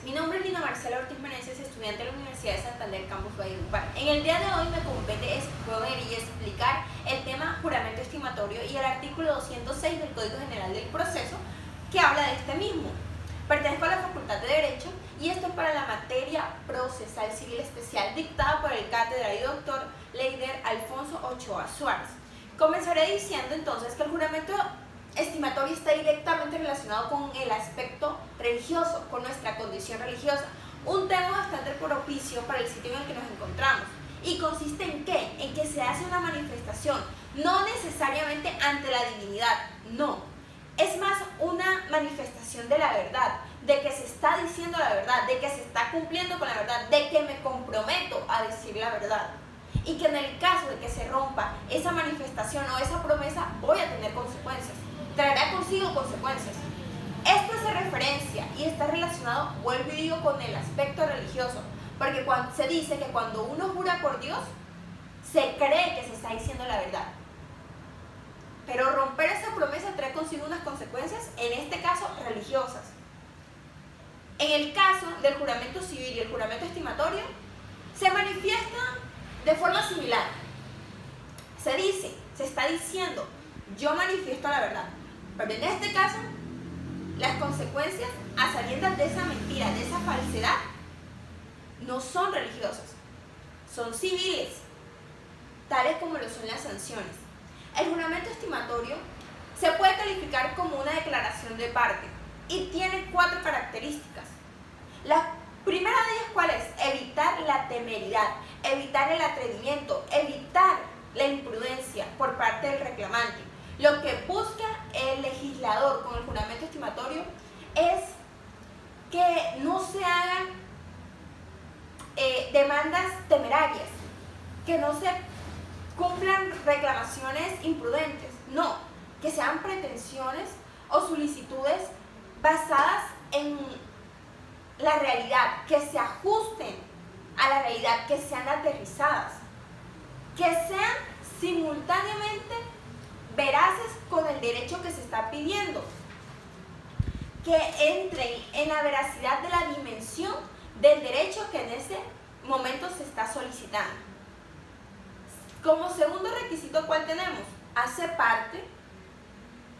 Mi nombre es Lina Marcela Ortiz Meneses, estudiante de la Universidad de Santander, Campus Valledupar. En el día de hoy me compete exponer y explicar el tema juramento estimatorio y el artículo 206 del Código General del Proceso, que habla de este mismo. Pertenezco a la Facultad de Derecho y esto es para la materia procesal civil especial dictada por el catedrático y doctor Leider Alfonso Ochoa Suárez. Comenzaré diciendo entonces que el juramento estimatorio está directamente relacionado con el aspecto religioso, con nuestra condición religiosa, un tema bastante propicio para el sitio en el que nos encontramos. ¿Y consiste en qué? En que se hace una manifestación, no necesariamente ante la divinidad, no. Es más una manifestación de la verdad, de que se está diciendo la verdad, de que se está cumpliendo con la verdad, de que me comprometo a decir la verdad. Y que en el caso de que se rompa esa manifestación o esa promesa, voy a tener consecuencias. Traerá consigo consecuencias. Esto hace referencia y está relacionado, vuelvo y digo, con el aspecto religioso, porque cuando se dice que cuando uno jura por Dios, se cree que se está diciendo la verdad. Pero romper esa promesa trae consigo unas consecuencias, en este caso religiosas. En el caso del juramento civil y el juramento estimatorio, se manifiesta de forma similar. Se está diciendo, yo manifiesto la verdad. Pero en este caso, las consecuencias a sabiendas de esa mentira, de esa falsedad, no son religiosas, son civiles, tales como lo son las sanciones. El juramento estimatorio se puede calificar como una declaración de parte y tiene 4 características. La primera de ellas, ¿cuál es? Evitar la temeridad, evitar el atrevimiento, evitar la imprudencia por parte del reclamante. Lo que busca el legislador con el juramento estimatorio es que no se hagan demandas temerarias, que no se cumplan reclamaciones imprudentes, no, que sean pretensiones o solicitudes basadas en la realidad, que se ajusten a la realidad, que sean aterrizadas, que sean simultáneamente veraces con el derecho que se está pidiendo, que entren en la veracidad de la dimensión del derecho que en ese momento se está solicitando. Como segundo requisito, ¿cuál tenemos? Hace parte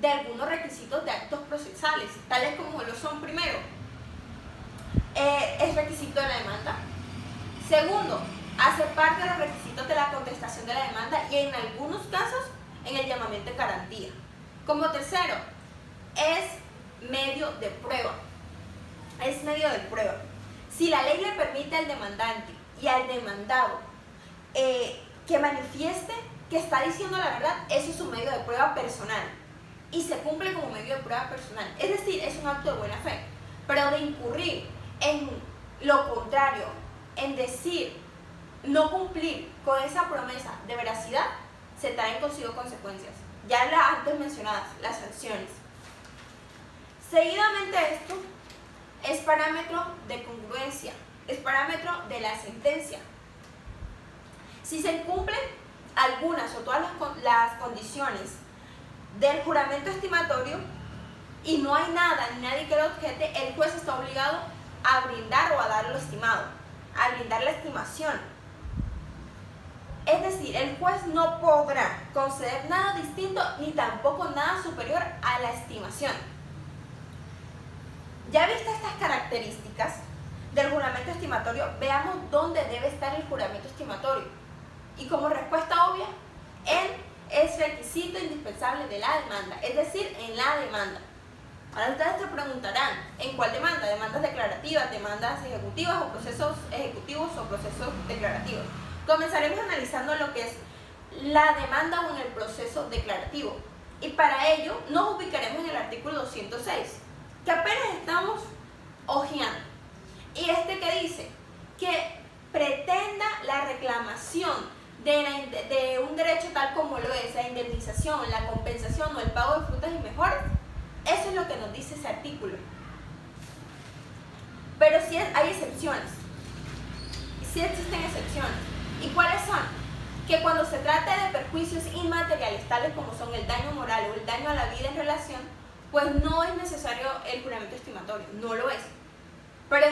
de algunos requisitos de actos procesales, tales como lo son primero, es requisito de la demanda. Segundo, hace parte de los requisitos de la contestación de la demanda y en algunos casos en el llamamiento de garantía. Como tercero, es medio de prueba. Es medio de prueba. Si la ley le permite al demandante y al demandado que manifieste que está diciendo la verdad, eso es un medio de prueba personal y se cumple como medio de prueba personal. Es decir, es un acto de buena fe. Pero de incurrir en lo contrario, en decir, no cumplir con esa promesa de veracidad, se traen consigo consecuencias, ya las antes mencionadas, las sanciones. Seguidamente esto es parámetro de congruencia, es parámetro de la sentencia. Si se incumplen algunas o todas las condiciones del juramento estimatorio y no hay nada ni nadie que lo objete, el juez está obligado a brindar o a dar lo estimado, a brindar la estimación. Es decir, el juez no podrá conceder nada distinto ni tampoco nada superior a la estimación. Ya vistas estas características del juramento estimatorio, veamos dónde debe estar el juramento estimatorio. Y como respuesta obvia, es requisito indispensable de la demanda, es decir, en la demanda. Ahora ustedes se preguntarán, ¿en cuál demanda? ¿Demandas declarativas, demandas ejecutivas o procesos ejecutivos o procesos declarativos? Comenzaremos analizando lo que es la demanda o en el proceso declarativo. Y para ello nos ubicaremos en el artículo 206, que apenas estamos hojeando. Y que dice que pretenda la reclamación de un derecho tal como lo es la indemnización, la compensación o el pago de frutas y mejores. Eso es lo que nos dice ese artículo. Pero sí hay excepciones. Sí existen excepciones. ¿Y cuáles son? Que cuando se trata de perjuicios inmateriales, tales como son el daño moral o el daño a la vida en relación, pues no es necesario el juramento estimatorio, no lo es. Pero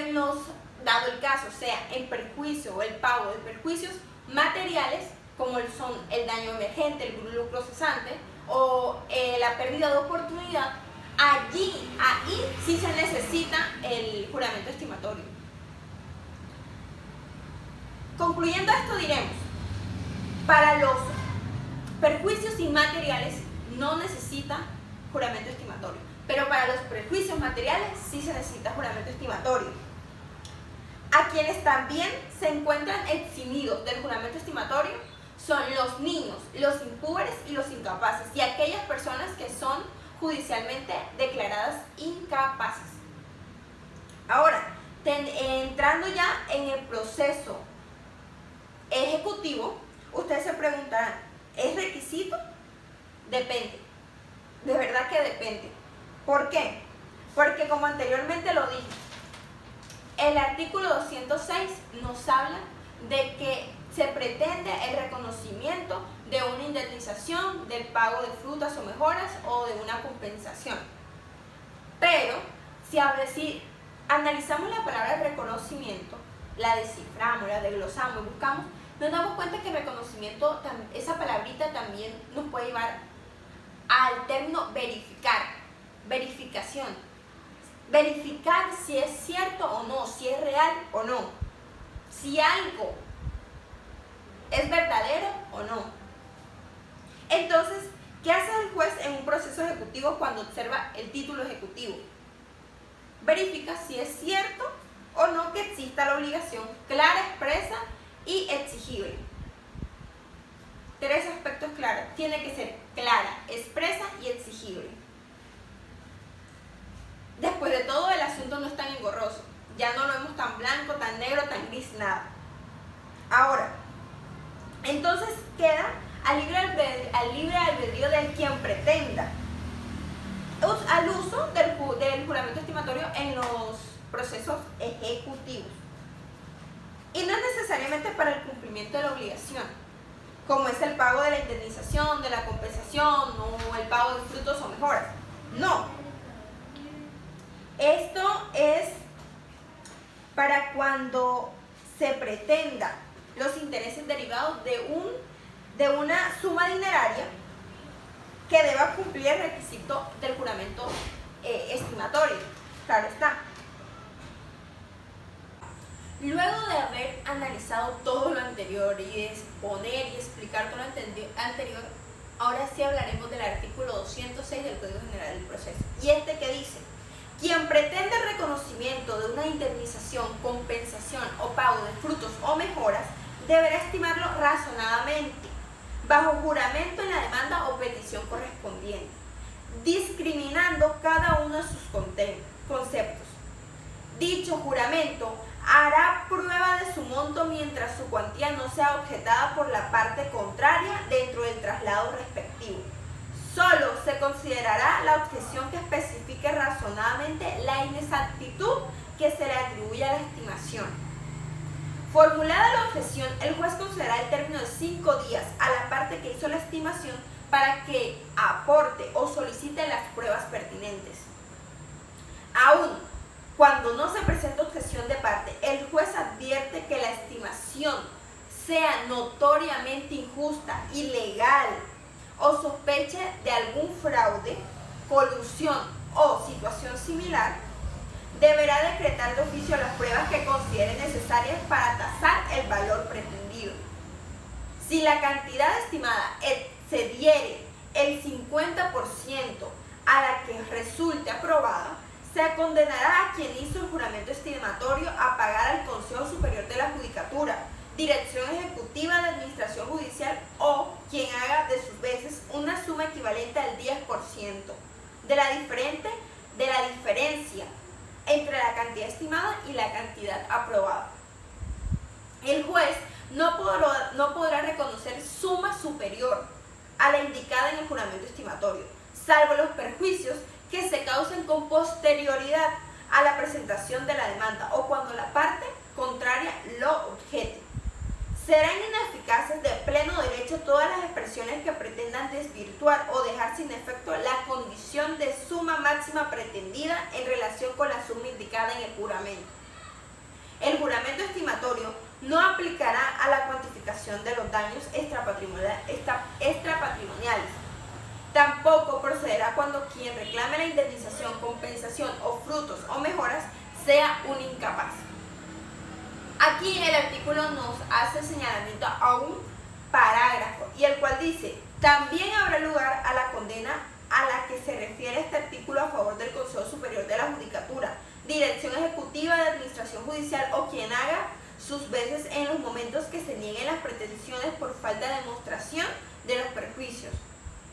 dado el caso, sea el perjuicio o el pago de perjuicios materiales, como son el daño emergente, el lucro cesante o la pérdida de oportunidad, ahí sí se necesita el juramento estimatorio. Concluyendo esto, diremos, para los perjuicios inmateriales no necesita juramento estimatorio, pero para los perjuicios materiales sí se necesita juramento estimatorio. A quienes también se encuentran eximidos del juramento estimatorio son los niños, los impúberes y los incapaces, y aquellas personas que son judicialmente declaradas incapaces. Ahora, entrando ya en el proceso ejecutivo, ustedes se preguntarán, ¿es requisito? Depende, de verdad que depende. ¿Por qué? Porque como anteriormente lo dije, el artículo 206 nos habla de que se pretende el reconocimiento de una indemnización, del pago de frutas o mejoras o de una compensación. Pero si analizamos la palabra reconocimiento, la desciframos, la desglosamos y buscamos, nos damos cuenta que reconocimiento, esa palabrita también nos puede llevar al término verificar, verificación. Verificar si es cierto o no, si es real o no, si algo es verdadero o no. Entonces, ¿qué hace el juez en un proceso ejecutivo cuando observa el título ejecutivo? Verifica si es cierto o no que exista la obligación clara, expresa y exigible. Tres aspectos claros. Tiene que ser clara, expresa y exigible. Después de todo, el asunto no es tan engorroso. Ya no lo vemos tan blanco, tan negro, tan gris, nada. Ahora, entonces queda al libre albedrío de quien pretenda al uso del juramento estimatorio en los procesos ejecutivos. Y no es necesariamente para el cumplimiento de la obligación, como es el pago de la indemnización, de la compensación o el pago de frutos o mejoras. No. Esto es para cuando se pretenda los intereses derivados de una suma dineraria que deba cumplir el requisito del juramento estimatorio. Claro está. Luego de haber analizado todo lo anterior y de exponer y explicar todo lo anterior, ahora sí hablaremos del artículo 206 del Código General del Proceso. Y este que dice: quien pretende el reconocimiento de una indemnización, compensación o pago de frutos o mejoras deberá estimarlo razonadamente, bajo juramento en la demanda o petición correspondiente, discriminando cada uno de sus conceptos. Dicho juramento hará prueba de su monto mientras su cuantía no sea objetada por la parte contraria dentro del traslado respectivo. Solo se considerará la objeción que especifique razonadamente la inexactitud que se le atribuye a la estimación. Formulada la objeción, el juez concederá el término de 5 días a la parte que hizo la estimación para que aporte o solicite las pruebas pertinentes. Aún cuando no se presenta objeción de parte, el juez advierte que la estimación sea notoriamente injusta, ilegal o sospeche de algún fraude, colusión o situación similar, deberá decretar de oficio las pruebas que considere necesarias para tasar el valor pretendido. Si la cantidad estimada excediere el 50% a la que resulte aprobada, se condenará a quien hizo el juramento estimatorio a pagar al Consejo Superior de la Judicatura, Dirección Ejecutiva de Administración Judicial o quien haga de sus veces una suma equivalente al 10% de la diferencia entre la cantidad estimada y la cantidad aprobada. El juez no podrá reconocer suma superior a la indicada en el juramento estimatorio, salvo los perjuicios que se causen con posterioridad a la presentación de la demanda o cuando la parte contraria lo objete. Serán ineficaces de pleno derecho todas las expresiones que pretendan desvirtuar o dejar sin efecto la condición de suma máxima pretendida en relación con la suma indicada en el juramento. El juramento estimatorio no aplicará a la cuantificación de los daños extrapatrimoniales. Tampoco procederá cuando quien reclame la indemnización, compensación o frutos o mejoras sea un incapaz. Aquí el artículo nos hace señalamiento a un parágrafo y el cual dice: también habrá lugar a la condena a la que se refiere este artículo a favor del Consejo Superior de la Judicatura, Dirección Ejecutiva de Administración Judicial o quien haga sus veces en los momentos que se nieguen las pretensiones por falta de demostración de los perjuicios.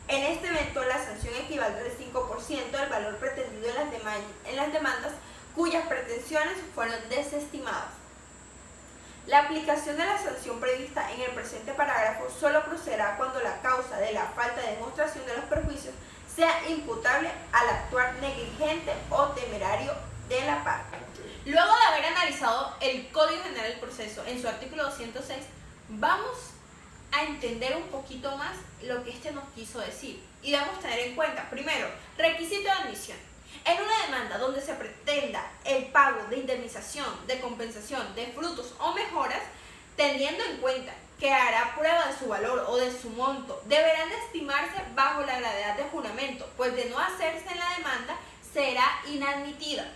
En este evento, la sanción equivaldrá al 5% del valor pretendido en las demandas cuyas pretensiones fueron desestimadas. La aplicación de la sanción prevista en el presente parágrafo solo procederá cuando la causa de la falta de demostración de los perjuicios sea imputable al actuar negligente o temerario de la parte. Luego de haber analizado el Código General del Proceso en su artículo 206, vamos a entender un poquito más lo que este nos quiso decir. Y debemos tener en cuenta, primero, requisito de admisión. En una demanda donde se pretenda el pago de indemnización, de compensación, de frutos o mejoras, teniendo en cuenta que hará prueba de su valor o de su monto, deberán de estimarse bajo la gravedad de juramento, pues de no hacerse en la demanda será inadmitida.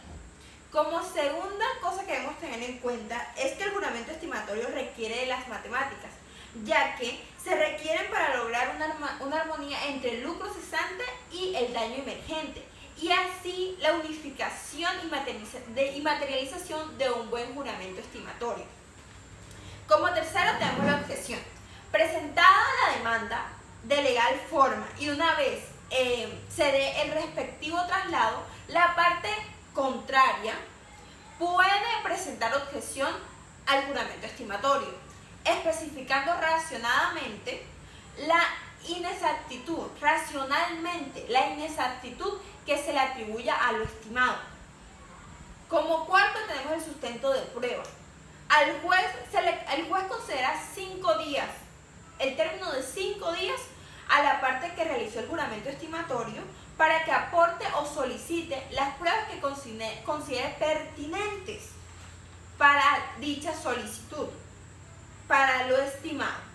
Como segunda cosa que debemos tener en cuenta es que el juramento estimatorio requiere de las matemáticas, ya que se requieren para lograr una armonía entre el lucro cesante y el daño emergente, y así la unificación y materialización de un buen juramento estimatorio. Como tercero tenemos la objeción. Presentada la demanda de legal forma y una vez se dé el respectivo traslado, la parte contraria puede presentar objeción al juramento estimatorio, especificando racionalmente la inexactitud que se le atribuya a lo estimado. Como cuarto tenemos el sustento de prueba. El juez considera 5 días, el término de 5 días a la parte que realizó el juramento estimatorio para que aporte o solicite las pruebas que considere pertinentes para dicha solicitud, para lo estimado.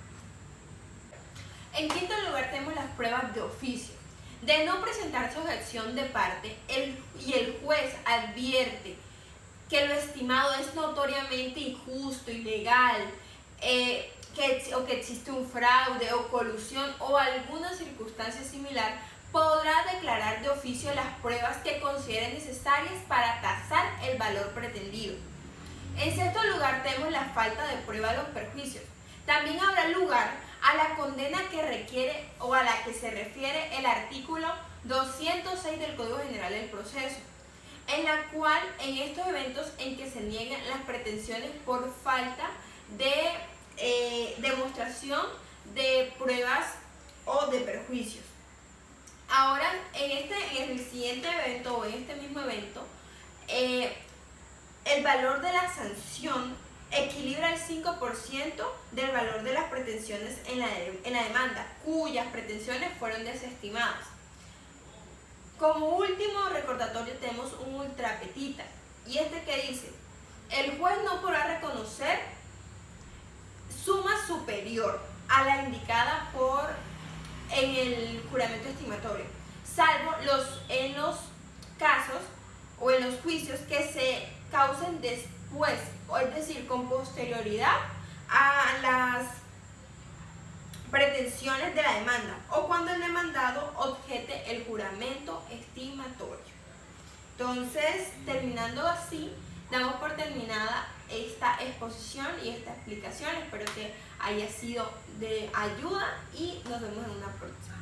En quinto lugar tenemos las pruebas de oficio. De no presentarse objeción de parte y el juez advierte que lo estimado es notoriamente injusto, ilegal, o que existe un fraude o colusión o alguna circunstancia similar, podrá declarar de oficio las pruebas que considere necesarias para tasar el valor pretendido. En sexto lugar tenemos la falta de prueba de los perjuicios. También habrá lugar a la condena que requiere o a la que se refiere el artículo 206 del Código General del Proceso, en la cual en estos eventos en que se niegan las pretensiones por falta de demostración de pruebas o de perjuicios. Ahora, en el siguiente evento o en este mismo evento, el valor de la sanción equilibra el 5% del valor de las pretensiones en la demanda, cuyas pretensiones fueron desestimadas. Como último recordatorio tenemos un ultra petita, y que dice: el juez no podrá reconocer suma superior a la indicada en el juramento estimatorio, salvo en los casos o en los juicios que se causen después, es decir, con posterioridad a las pretensiones de la demanda o cuando el demandado objete el juramento estimatorio. Entonces, terminando así, damos por terminada esta exposición y esta explicación. Espero que haya sido de ayuda y nos vemos en una próxima.